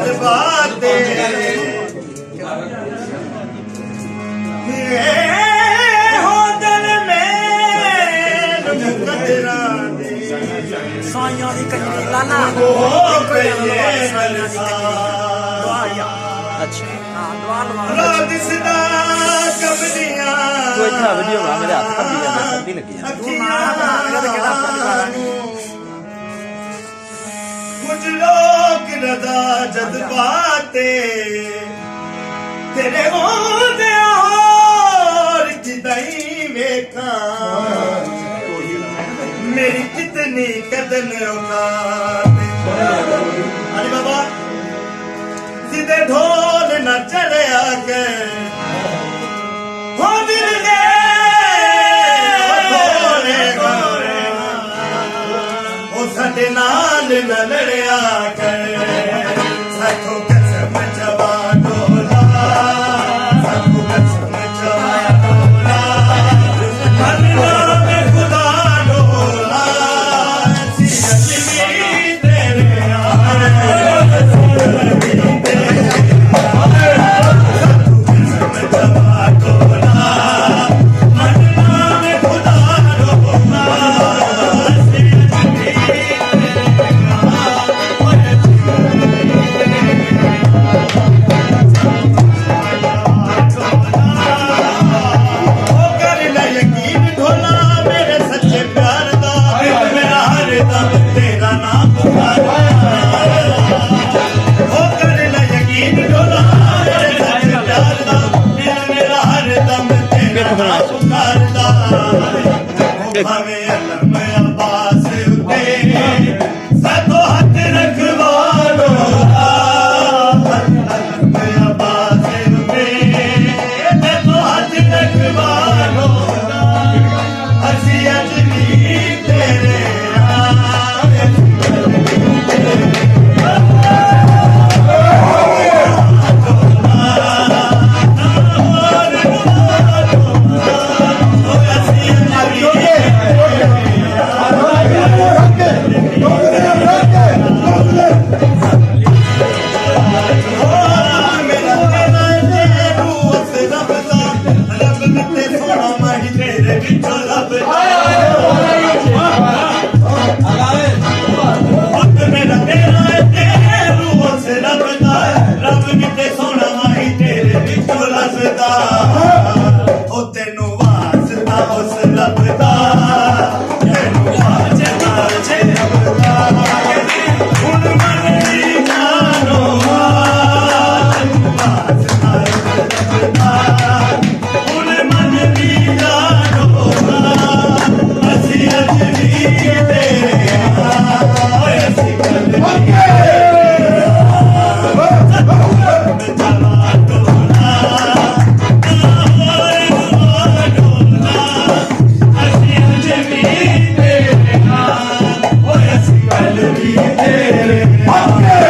जज्बाते हो दिल में मुकदरा दे ਸਾਈਆਂ ਦੀ ਕੰਜਰੀ ਲਾਲਾ हो गए ਅੱਛਾ ਹਾਂ ਦੁਆ ਲਵਾ रात सदा कबदियां ਕੋਈ ਇੱਥੇ ਵੀਡੀਓ ਬਣਾ ਮੇਰੇ ਹੱਥ ਕੱਢੀ ਜਾਂਦਾ ਸਰਦੀ ਲੱਗੀ ਆ कुछ लोग रदा जज्बाते तेरे होंदे और किदाई वेखा मेरी कितनी कदर औकात अरे बाबा सीधे ढोल न चढ़या के हो दिल दे गोरे गोरे ओ साडे नाल न लड़या कर साथों कसम जवा डोला साथों कसम जवा डोला अल्लाह ने खुदा डोला सीरत भी तेरे भावे अलम अब्बास उते सातो हाथ रखवालो अलम अब्बास उते सातो हाथ रखवालो असी अज भी तेरे Okay.